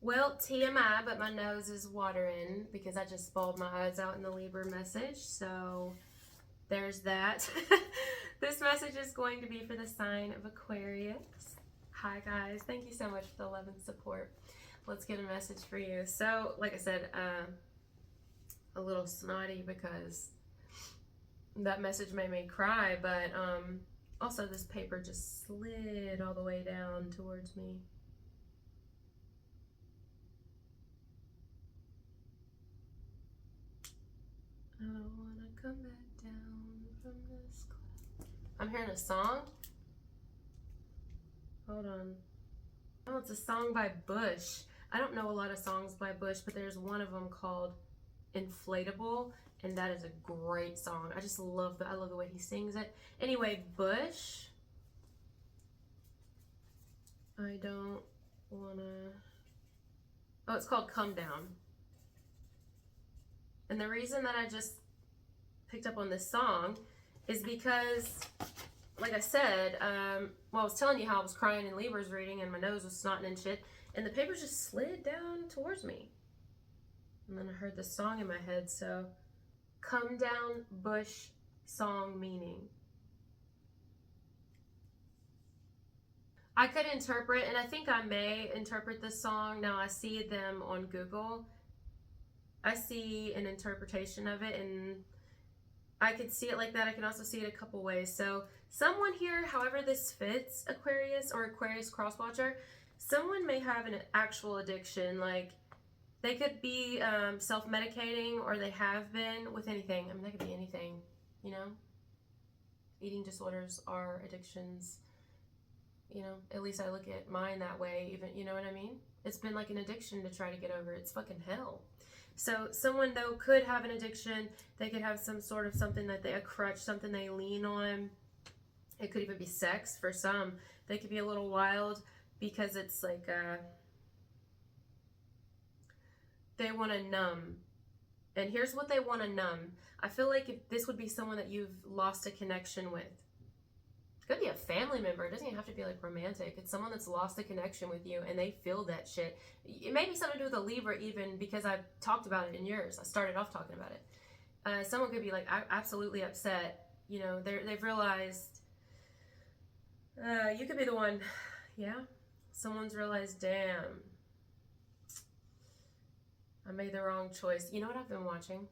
Well, TMI, but my nose is watering because I just bawled my eyes out in the Libra message. So there's that. This message is going to be for the sign of Aquarius. Hi guys, thank you so much for the love and support. Let's get a message for you. So, like I said, a little snotty because that message made me cry, but also this paper just slid all the way down towards me. I don't want to come back down from this cloud. I'm hearing a song. Hold on. Oh, it's a song by Bush. I don't know a lot of songs by Bush, but there's one of them called Inflatable, and that is a great song. I just love I love the way he sings it. Anyway, Bush. I don't wanna. Oh, it's called Come Down. And the reason that I just picked up on this song is because, like I said, well, I was telling you how I was crying in Libra's reading and my nose was snotting and shit, and the paper just slid down towards me. And then I heard this song in my head, so Come Down, Bush, song meaning. I could interpret, and I think I may interpret this song. Now I see them on Google. I see an interpretation of it, and I could see it like that. I can also see it a couple ways. So someone here, however this fits, Aquarius or Aquarius crosswatcher, someone may have an actual addiction. Like they could be self-medicating, or they have been with anything. I mean, that could be anything, you know? Eating disorders are addictions. You know, at least I look at mine that way, even, you know what I mean? It's been like an addiction to try to get over. It's fucking hell. So someone, though, could have an addiction. They could have some sort of something that a crutch, something they lean on. It could even be sex for some. They could be a little wild because it's like they want to numb. And here's what they want to numb. I feel like if this would be someone that you've lost a connection with. It could be a family member. It doesn't even have to be like romantic. It's someone that's lost a connection with you and they feel that shit. It may be something to do with a Libra even because I've talked about it in yours. I started off talking about it. Someone could be like absolutely upset. You know, they've realized you could be the one. Yeah. Someone's realized, damn, I made the wrong choice. You know what I've been watching?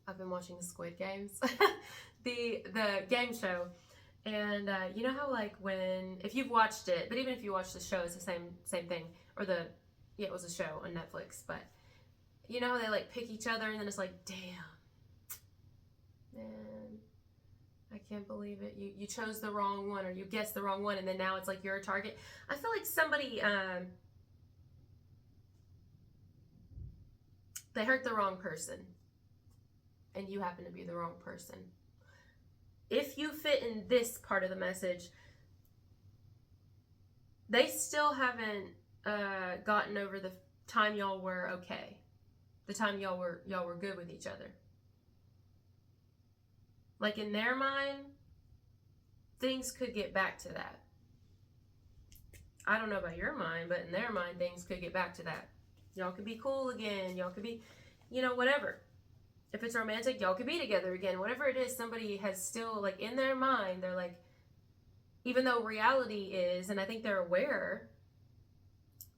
I've been watching Squid Games. the game show. And you know how like if you've watched it, but even if you watch the show, it's the same thing. Or it was a show on Netflix, but you know how they like pick each other and then it's like, damn, man, I can't believe it. You chose the wrong one, or you guessed the wrong one, and then now it's like you're a target. I feel like somebody they hurt the wrong person, and you happen to be the wrong person. If you fit in this part of the message, they still haven't gotten over the time y'all were okay, the time y'all were good with each other. Like in their mind, things could get back to that. I don't know about your mind, but in their mind, things could get back to that. Y'all could be cool again. Y'all could be, you know, whatever. If it's romantic, y'all could be together again. Whatever it is, somebody has still, like, in their mind, they're like, even though reality is, and I think they're aware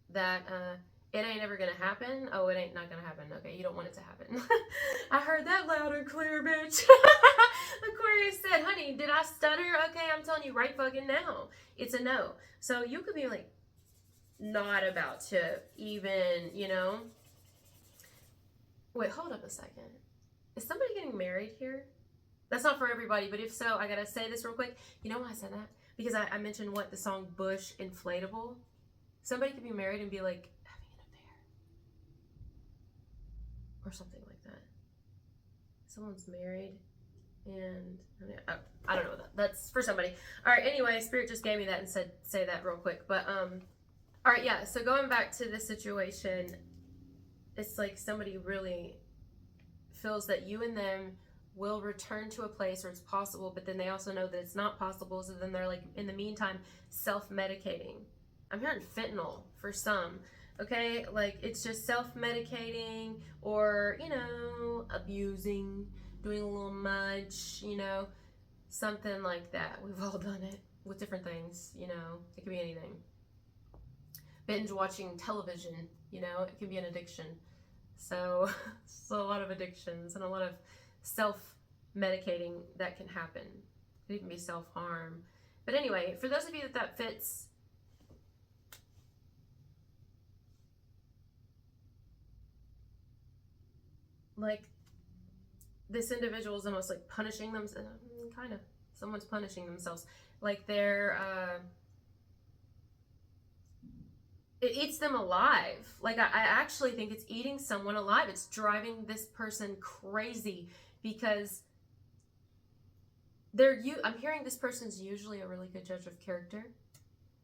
that it ain't ever gonna happen. Oh, it ain't not gonna happen. Okay, you don't want it to happen. I heard that loud and clear, bitch. Aquarius said, honey, did I stutter? Okay, I'm telling you right fucking now. It's a no. So you could be, like, not about to even, you know. Wait, hold up a second. Is somebody getting married here? That's not for everybody, but if so, I gotta say this real quick. You know why I said that? Because I mentioned the song Bush, Inflatable. Somebody could be married and be like having an affair. Or something like that. Someone's married and I don't know that. That's for somebody. Alright, anyway, Spirit just gave me that and said say that real quick. But alright, yeah, so going back to this situation, it's like somebody really feels that you and them will return to a place where it's possible, but then they also know that it's not possible, so then they're like in the meantime self-medicating. I'm hearing fentanyl for some. Okay, like it's just self-medicating or, abusing, doing a little much, something like that. We've all done it with different things, it could be anything. Binge watching television, it can be an addiction. So, a lot of addictions and a lot of self-medicating that can happen. It could even be self-harm. But anyway, for those of you that fits, like, this individual is almost like punishing themselves. Kind of. Someone's punishing themselves. Like it eats them alive. Like, I actually think it's eating someone alive. It's driving this person crazy because I'm hearing this person's usually a really good judge of character.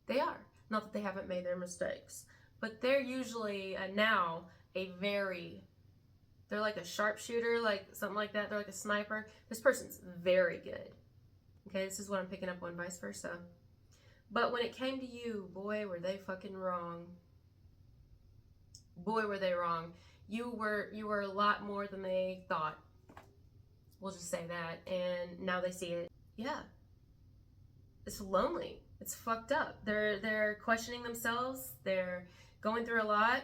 They are. Not that they haven't made their mistakes, but they're usually now they're like a sharpshooter, like something like that. They're like a sniper. This person's very good. Okay, this is what I'm picking up on, vice versa. But when it came to you, boy, were they fucking wrong. Boy, were they wrong. You were a lot more than they thought. We'll just say that. And now they see it. Yeah. It's lonely. It's fucked up. They're questioning themselves. They're going through a lot.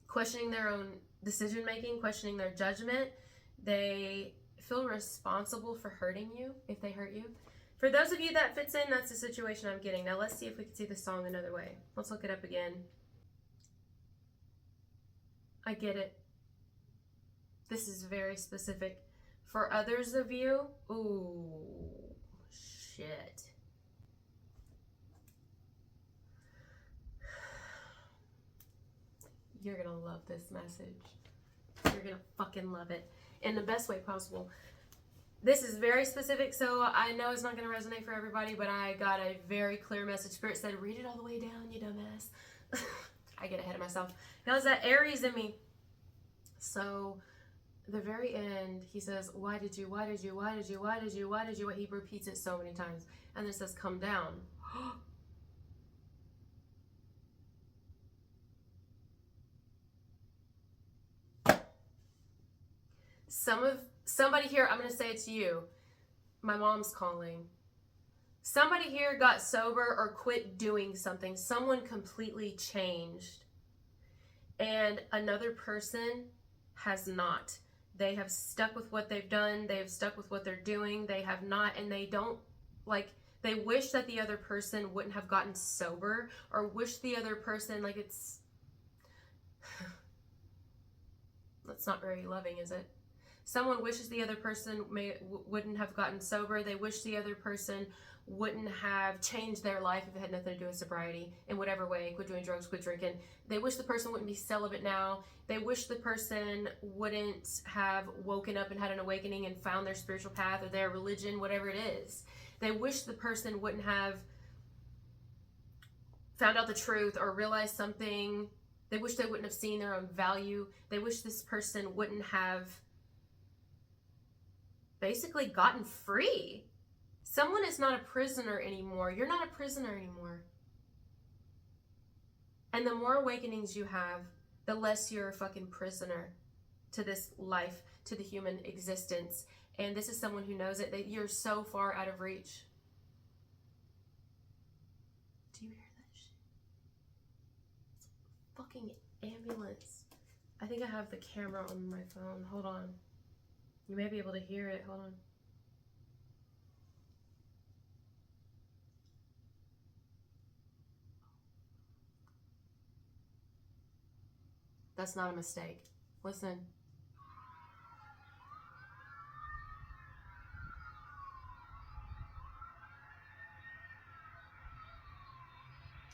Questioning their own decision making, questioning their judgment. They feel responsible for hurting you if they hurt you. For those of you that fits in, that's the situation I'm getting. Now let's see if we can see the song another way. Let's look it up again. I get it. This is very specific. For others of you, ooh, shit. You're gonna love this message. You're gonna fucking love it in the best way possible. This is very specific, so I know it's not going to resonate for everybody, but I got a very clear message. Spirit said, read it all the way down, you dumbass. I get ahead of myself. That was that Aries in me. So, the very end, he says, why did you? He repeats it so many times. And then it says, come down. Somebody here, I'm going to say it to you. My mom's calling. Somebody here got sober or quit doing something. Someone completely changed. And another person has not. They have stuck with what they've done. They have stuck with what they're doing. They have not, and they don't, they wish that the other person wouldn't have gotten sober, or wish the other person, that's not very loving, is it? Someone wishes the other person wouldn't have gotten sober. They wish the other person wouldn't have changed their life if it had nothing to do with sobriety in whatever way. Quit doing drugs, quit drinking. They wish the person wouldn't be celibate now. They wish the person wouldn't have woken up and had an awakening and found their spiritual path or their religion, whatever it is. They wish the person wouldn't have found out the truth or realized something. They wish they wouldn't have seen their own value. They wish this person wouldn't have basically gotten free. Someone is not a prisoner anymore. You're not a prisoner anymore. And the more awakenings you have, the less you're a fucking prisoner to this life, to the human existence. And this is someone who knows it, that you're so far out of reach. Do you hear that shit? It's a fucking ambulance. I think I have the camera on my phone. Hold on. You may be able to hear it. Hold on. That's not a mistake. Listen.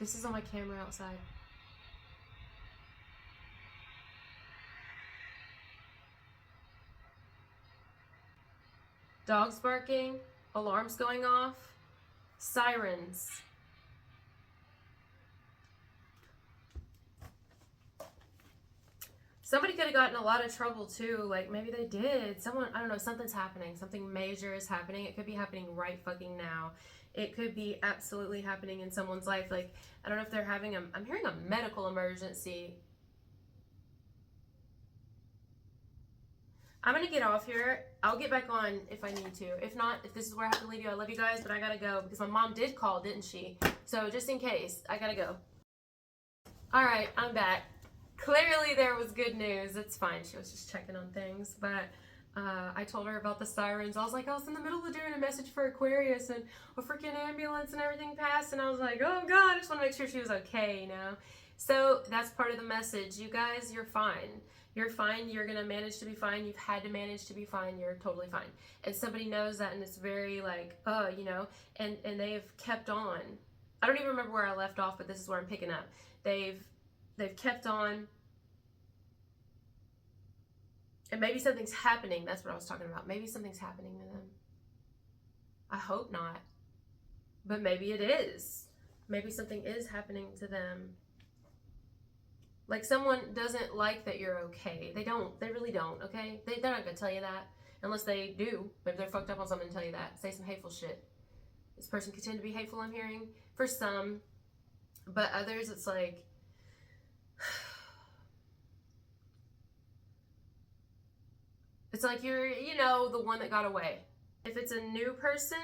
This is on my camera outside. Dogs barking, alarms going off, sirens. Somebody could have gotten a lot of trouble too. Like maybe they did. Someone, I don't know, something's happening. Something major is happening. It could be happening right fucking now. It could be absolutely happening in someone's life. Like, I don't know if they're having I'm hearing a medical emergency. I'm gonna get off here. I'll get back on if I need to. If not, if this is where I have to leave you, I love you guys, but I gotta go because my mom did call, didn't she? So just in case, I gotta go. All right, I'm back. Clearly there was good news. It's fine. She was just checking on things, but I told her about the sirens. I was like, I was in the middle of doing a message for Aquarius and a freaking ambulance and everything passed, and I was like, oh God, I just want to make sure she was okay, you know? So that's part of the message. You guys, you're fine. You're fine. You're going to manage to be fine. You've had to manage to be fine. You're totally fine. And somebody knows that, and it's very like, you know, and they've kept on. I don't even remember where I left off, but this is where I'm picking up. They've kept on. And maybe something's happening. That's what I was talking about. Maybe something's happening to them. I hope not. But maybe it is. Maybe something is happening to them. Like someone doesn't like that you're okay. They don't. They really don't, okay? They're not going to tell you that. Unless they do. Maybe they're fucked up on something and tell you that. Say some hateful shit. This person could tend to be hateful, I'm hearing. For some. But others, it's like... It's like you're, you know, the one that got away. If it's a new person,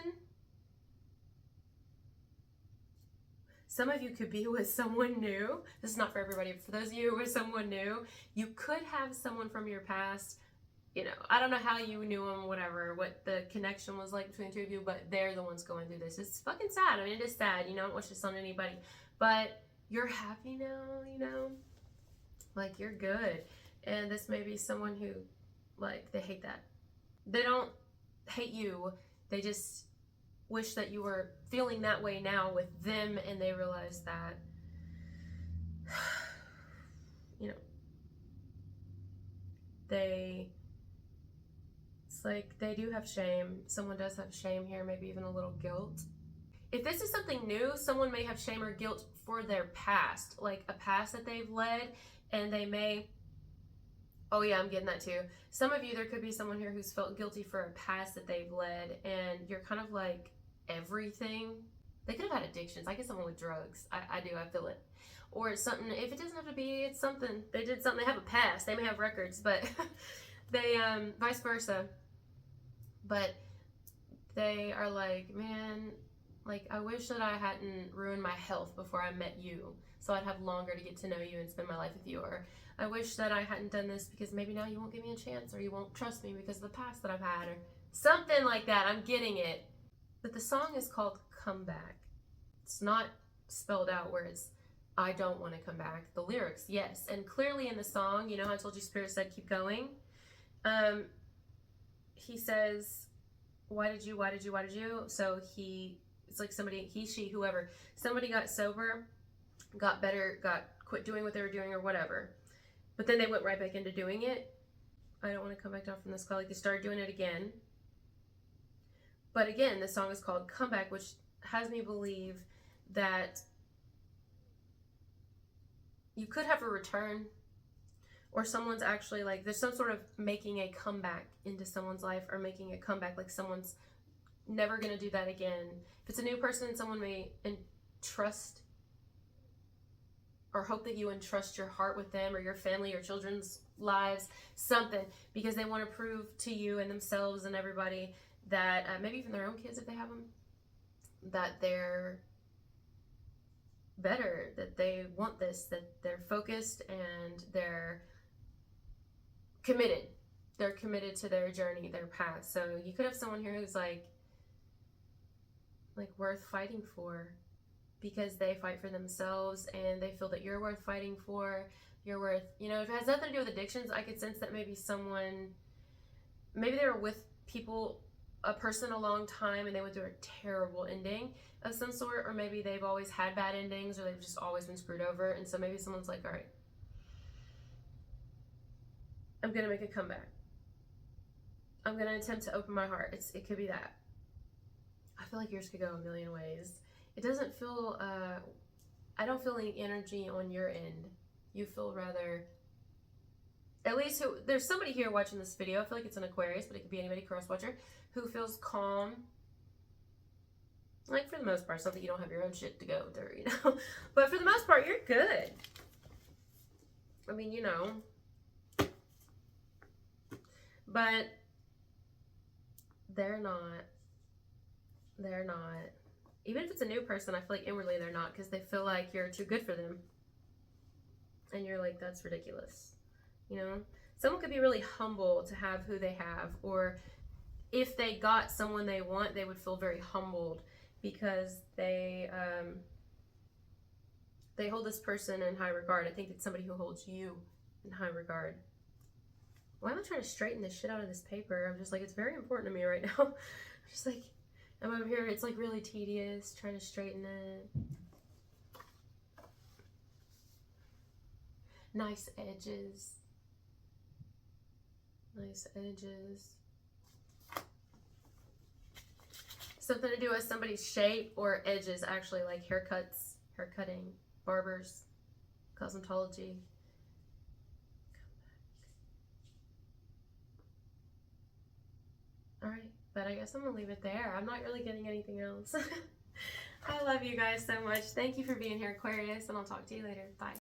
some of you could be with someone new. This is not for everybody. For those of you with someone new, you could have someone from your past. You know, I don't know how you knew them, whatever, what the connection was like between the two of you, but they're the ones going through this. It's fucking sad. I mean, it is sad. You know, I don't wish this on anybody. But you're happy now, you know? Like, you're good. And this may be someone who... Like, they hate that. They don't hate you. They just wish that you were feeling that way now with them, and they realize that, you know, it's like they do have shame. Someone does have shame here, maybe even a little guilt. If this is something new, someone may have shame or guilt for their past, like a past that they've led, and they may... Oh yeah, I'm getting that too. Some of you, there could be someone here who's felt guilty for a past that they've led, and you're kind of like everything. They could have had addictions. I get someone with drugs. I do, I feel it. Or it's something, if it doesn't have to be, it's something. They did something, they have a past. They may have records, but they, vice versa. But they are like, man, like, I wish that I hadn't ruined my health before I met you, so I'd have longer to get to know you and spend my life with you. Or I wish that I hadn't done this because maybe now you won't give me a chance, or you won't trust me because of the past that I've had, or something like that. I'm getting it. But the song is called Come Back. It's not spelled out where it's, I don't want to come back. The lyrics, yes. And clearly in the song, you know how I told you Spirit said keep going? He says, why did you? So it's like somebody, he, she, whoever, somebody got sober, got better, quit doing what they were doing or whatever. But then they went right back into doing it. I don't want to come back down from this call. Like, they started doing it again. But again, the song is called Come Back, which has me believe that you could have a return, or someone's actually like, there's some sort of making a comeback into someone's life, or making a comeback, like someone's never going to do that again. If it's a new person, someone may entrust or hope that you entrust your heart with them, or your family, your children's lives, something, because they want to prove to you and themselves and everybody that, maybe even their own kids if they have them, that they're better, that they want this, that they're focused and they're committed. They're committed to their journey, their path. So you could have someone here who's like worth fighting for, because they fight for themselves and they feel that you're worth fighting for. You're worth, you know, if it has nothing to do with addictions, I could sense that maybe maybe they were with a person a long time and they went through a terrible ending of some sort, or maybe they've always had bad endings, or they've just always been screwed over. And so maybe someone's like, all right, I'm going to make a comeback. I'm going to attempt to open my heart. It could be that. I feel like yours could go a million ways. It doesn't feel, I don't feel any energy on your end. You feel rather, at least there's somebody here watching this video. I feel like it's an Aquarius, but it could be anybody, cross watcher, who feels calm. Like, for the most part, something you don't have your own shit to go through, you know? But for the most part, you're good. I mean, you know. But they're not. They're not. Even if it's a new person, I feel like inwardly they're not, because they feel like you're too good for them. And you're like, that's ridiculous. You know? Someone could be really humble to have who they have, or if they got someone they want, they would feel very humbled because they hold this person in high regard. I think it's somebody who holds you in high regard. Why am I trying to straighten this shit out of this paper? I'm just like, it's very important to me right now. I'm just like, I'm over here, it's like really tedious trying to straighten it. Nice edges. Nice edges. Something to do with somebody's shape or edges, actually, like haircuts, haircutting, barbers, cosmetology. All right, but I guess I'm gonna leave it there. I'm not really getting anything else. I love you guys so much. Thank you for being here, Aquarius, and I'll talk to you later. Bye.